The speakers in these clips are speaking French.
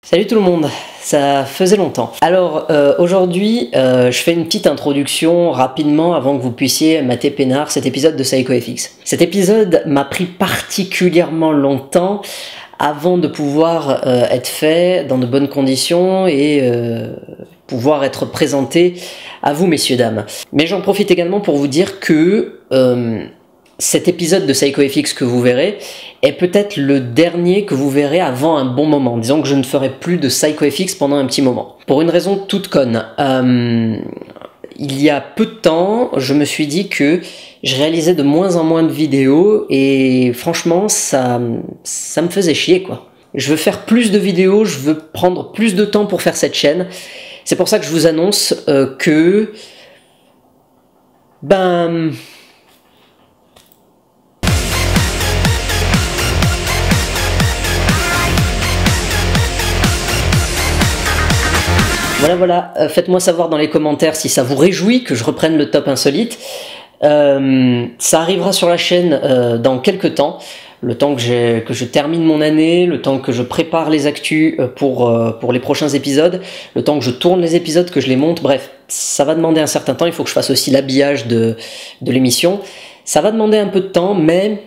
Salut tout le monde, ça faisait longtemps. Alors aujourd'hui, je fais une petite introduction rapidement avant que vous puissiez mater peinard cet épisode de PsychoFX. Cet épisode m'a pris particulièrement longtemps avant de pouvoir être fait dans de bonnes conditions et pouvoir être présenté à vous messieurs dames. Mais j'en profite également pour vous dire que cet épisode de PsychoFX que vous verrez est peut-être le dernier que vous verrez avant un bon moment. Disons que je ne ferai plus de PsychoFX pendant un petit moment. Pour une raison toute conne. Il y a peu de temps, je me suis dit que je réalisais de moins en moins de vidéos et franchement, ça me faisait chier quoi. Je veux faire plus de vidéos, je veux prendre plus de temps pour faire cette chaîne. C'est pour ça que je vous annonce que... Voilà, faites-moi savoir dans les commentaires si ça vous réjouit que je reprenne le top insolite. Ça arrivera sur la chaîne dans quelques temps, le temps que je termine mon année, le temps que je prépare les actus pour les prochains épisodes, le temps que je tourne les épisodes, que je les monte, bref, ça va demander un certain temps, il faut que je fasse aussi l'habillage de l'émission. Ça va demander un peu de temps, mais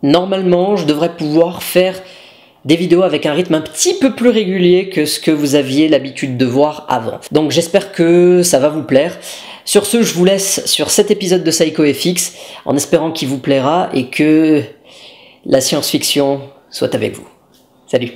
normalement je devrais pouvoir faire des vidéos avec un rythme un petit peu plus régulier que ce que vous aviez l'habitude de voir avant. Donc j'espère que ça va vous plaire. Sur ce, je vous laisse sur cet épisode de PsychoFX en espérant qu'il vous plaira et que la science-fiction soit avec vous. Salut!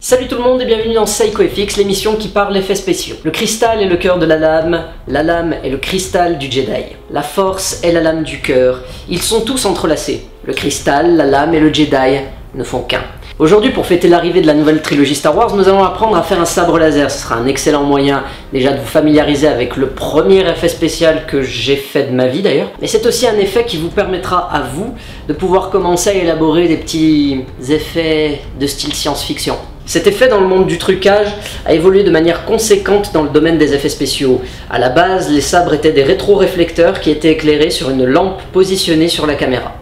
Salut tout le monde et bienvenue dans PsychoFX, l'émission qui parle d'effets spéciaux. Le cristal est le cœur de la lame est le cristal du Jedi. La force est la lame du cœur, ils sont tous entrelacés. Le cristal, la lame et le Jedi ne font qu'un. Aujourd'hui, pour fêter l'arrivée de la nouvelle trilogie Star Wars, nous allons apprendre à faire un sabre laser. Ce sera un excellent moyen déjà de vous familiariser avec le premier effet spécial que j'ai fait de ma vie d'ailleurs. Mais c'est aussi un effet qui vous permettra à vous de pouvoir commencer à élaborer des petits effets de style science-fiction. Cet effet dans le monde du trucage a évolué de manière conséquente dans le domaine des effets spéciaux. À la base, les sabres étaient des rétroréflecteurs qui étaient éclairés sur une lampe positionnée sur la caméra.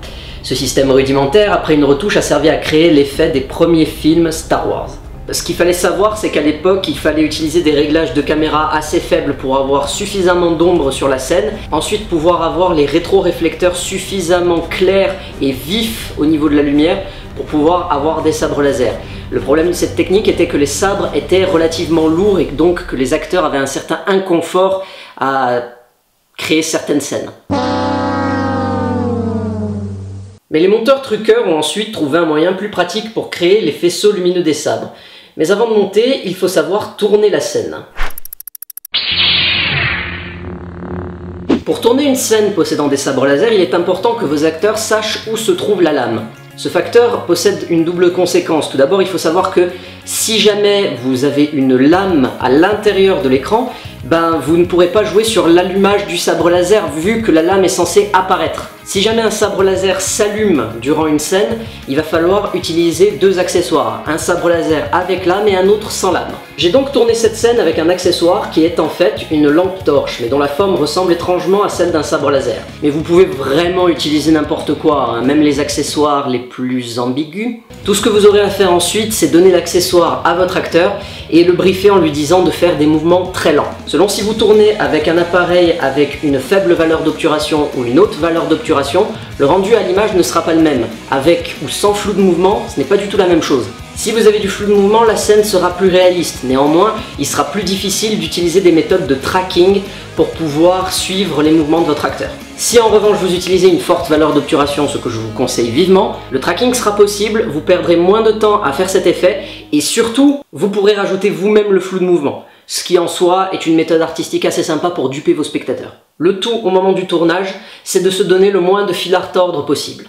Ce système rudimentaire, après une retouche, a servi à créer l'effet des premiers films Star Wars. Ce qu'il fallait savoir, c'est qu'à l'époque, il fallait utiliser des réglages de caméra assez faibles pour avoir suffisamment d'ombre sur la scène, ensuite pouvoir avoir les rétroréflecteurs suffisamment clairs et vifs au niveau de la lumière pour pouvoir avoir des sabres laser. Le problème de cette technique était que les sabres étaient relativement lourds et donc que les acteurs avaient un certain inconfort à créer certaines scènes. Mais les monteurs truqueurs ont ensuite trouvé un moyen plus pratique pour créer les faisceaux lumineux des sabres. Mais avant de monter, il faut savoir tourner la scène. Pour tourner une scène possédant des sabres laser, il est important que vos acteurs sachent où se trouve la lame. Ce facteur possède une double conséquence. Tout d'abord, il faut savoir que si jamais vous avez une lame à l'intérieur de l'écran, vous ne pourrez pas jouer sur l'allumage du sabre laser vu que la lame est censée apparaître. Si jamais un sabre laser s'allume durant une scène, il va falloir utiliser deux accessoires, un sabre laser avec lame et un autre sans lame. J'ai donc tourné cette scène avec un accessoire qui est en fait une lampe torche, mais dont la forme ressemble étrangement à celle d'un sabre laser. Mais vous pouvez vraiment utiliser n'importe quoi, hein, même les accessoires les plus ambigus. Tout ce que vous aurez à faire ensuite, c'est donner l'accessoire à votre acteur et le briefer en lui disant de faire des mouvements très lents. Selon si vous tournez avec un appareil avec une faible valeur d'obturation ou une haute valeur d'obturation, le rendu à l'image ne sera pas le même. Avec ou sans flou de mouvement, ce n'est pas du tout la même chose. Si vous avez du flou de mouvement, la scène sera plus réaliste. Néanmoins, il sera plus difficile d'utiliser des méthodes de tracking pour pouvoir suivre les mouvements de votre acteur. Si en revanche vous utilisez une forte valeur d'obturation, ce que je vous conseille vivement, le tracking sera possible, vous perdrez moins de temps à faire cet effet et surtout, vous pourrez rajouter vous-même le flou de mouvement, ce qui en soi est une méthode artistique assez sympa pour duper vos spectateurs. Le tout au moment du tournage, c'est de se donner le moins de fil à retordre possible.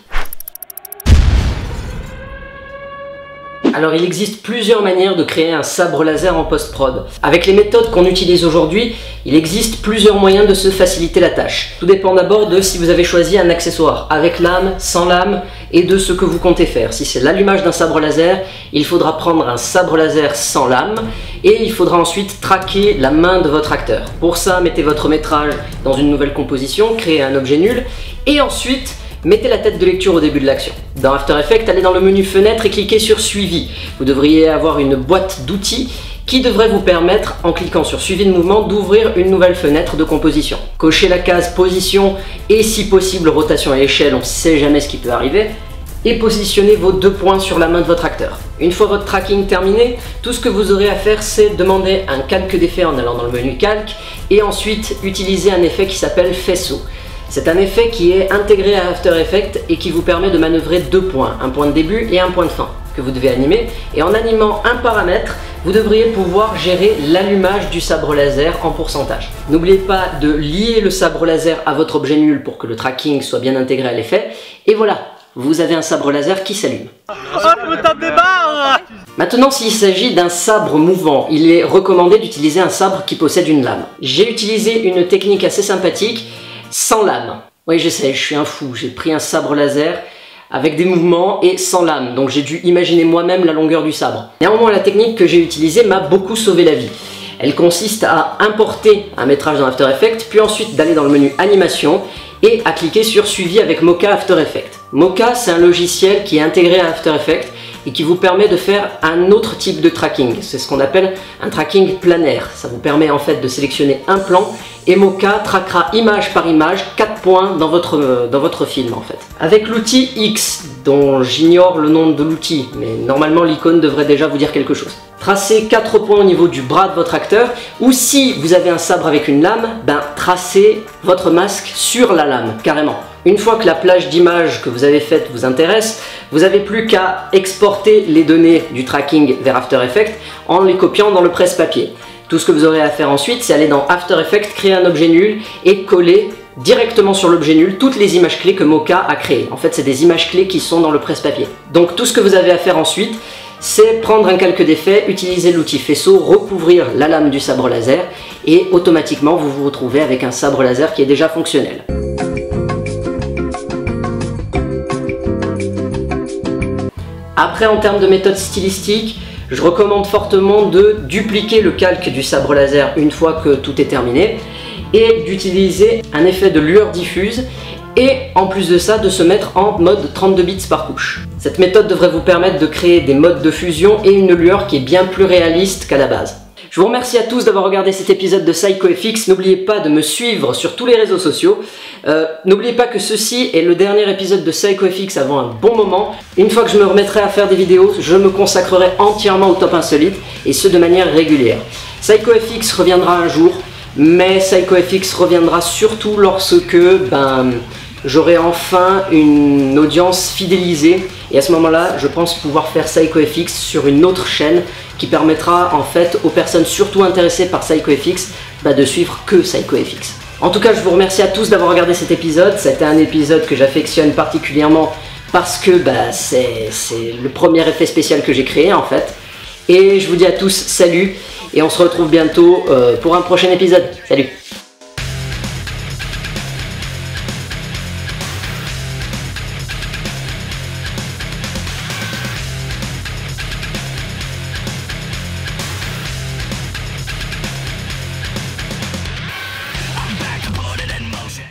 Alors il existe plusieurs manières de créer un sabre laser en post-prod. Avec les méthodes qu'on utilise aujourd'hui, il existe plusieurs moyens de se faciliter la tâche. Tout dépend d'abord de si vous avez choisi un accessoire avec lame, sans lame et de ce que vous comptez faire. Si c'est l'allumage d'un sabre laser, il faudra prendre un sabre laser sans lame et il faudra ensuite traquer la main de votre acteur. Pour ça, mettez votre métrage dans une nouvelle composition, créez un objet nul et ensuite mettez la tête de lecture au début de l'action. Dans After Effects, allez dans le menu Fenêtre et cliquez sur Suivi. Vous devriez avoir une boîte d'outils qui devrait vous permettre, en cliquant sur Suivi de mouvement, d'ouvrir une nouvelle fenêtre de composition. Cochez la case Position et si possible Rotation à échelle, on ne sait jamais ce qui peut arriver, et positionnez vos 2 points sur la main de votre acteur. Une fois votre tracking terminé, tout ce que vous aurez à faire, c'est demander un calque d'effet en allant dans le menu Calque et ensuite utiliser un effet qui s'appelle Faisceau. C'est un effet qui est intégré à After Effects et qui vous permet de manœuvrer 2 points, un point de début et un point de fin, que vous devez animer. Et en animant un paramètre, vous devriez pouvoir gérer l'allumage du sabre laser en pourcentage. N'oubliez pas de lier le sabre laser à votre objet nul pour que le tracking soit bien intégré à l'effet. Et voilà, vous avez un sabre laser qui s'allume. Oh, je me tape des barres! Maintenant, s'il s'agit d'un sabre mouvant, il est recommandé d'utiliser un sabre qui possède une lame. J'ai utilisé une technique assez sympathique, sans lame. Oui, je sais, je suis un fou, j'ai pris un sabre laser avec des mouvements et sans lame, donc j'ai dû imaginer moi-même la longueur du sabre. Néanmoins, la technique que j'ai utilisée m'a beaucoup sauvé la vie. Elle consiste à importer un métrage dans After Effects, puis ensuite d'aller dans le menu Animation et à cliquer sur Suivi avec Mocha After Effects. Mocha, c'est un logiciel qui est intégré à After Effects et qui vous permet de faire un autre type de tracking. C'est ce qu'on appelle un tracking planaire. Ça vous permet en fait de sélectionner un plan et Mocha traquera image par image 4 points dans votre film en fait. Avec l'outil X, dont j'ignore le nom de l'outil, mais normalement l'icône devrait déjà vous dire quelque chose. Tracez 4 points au niveau du bras de votre acteur, ou si vous avez un sabre avec une lame, tracez votre masque sur la lame, carrément. Une fois que la plage d'images que vous avez faite vous intéresse, vous n'avez plus qu'à exporter les données du tracking vers After Effects en les copiant dans le presse-papier. Tout ce que vous aurez à faire ensuite, c'est aller dans After Effects, créer un objet nul et coller directement sur l'objet nul toutes les images clés que Mocha a créées. En fait, c'est des images clés qui sont dans le presse-papier. Donc tout ce que vous avez à faire ensuite, c'est prendre un calque d'effet, utiliser l'outil faisceau, recouvrir la lame du sabre laser et automatiquement vous vous retrouvez avec un sabre laser qui est déjà fonctionnel. Après, en termes de méthode stylistique, je recommande fortement de dupliquer le calque du sabre laser une fois que tout est terminé et d'utiliser un effet de lueur diffuse et en plus de ça de se mettre en mode 32 bits par couche. Cette méthode devrait vous permettre de créer des modes de fusion et une lueur qui est bien plus réaliste qu'à la base. Je vous remercie à tous d'avoir regardé cet épisode de PsychoFX. N'oubliez pas de me suivre sur tous les réseaux sociaux. N'oubliez pas que ceci est le dernier épisode de PsychoFX avant un bon moment. Une fois que je me remettrai à faire des vidéos, je me consacrerai entièrement au top insolite et ce de manière régulière. PsychoFX reviendra un jour, mais PsychoFX reviendra surtout lorsque j'aurai enfin une audience fidélisée et à ce moment-là, je pense pouvoir faire PsychoFX sur une autre chaîne qui permettra en fait aux personnes surtout intéressées par PsychoFX de suivre que PsychoFX. En tout cas, je vous remercie à tous d'avoir regardé cet épisode. C'était un épisode que j'affectionne particulièrement parce que c'est le premier effet spécial que j'ai créé en fait. Et je vous dis à tous salut et on se retrouve bientôt pour un prochain épisode. Salut!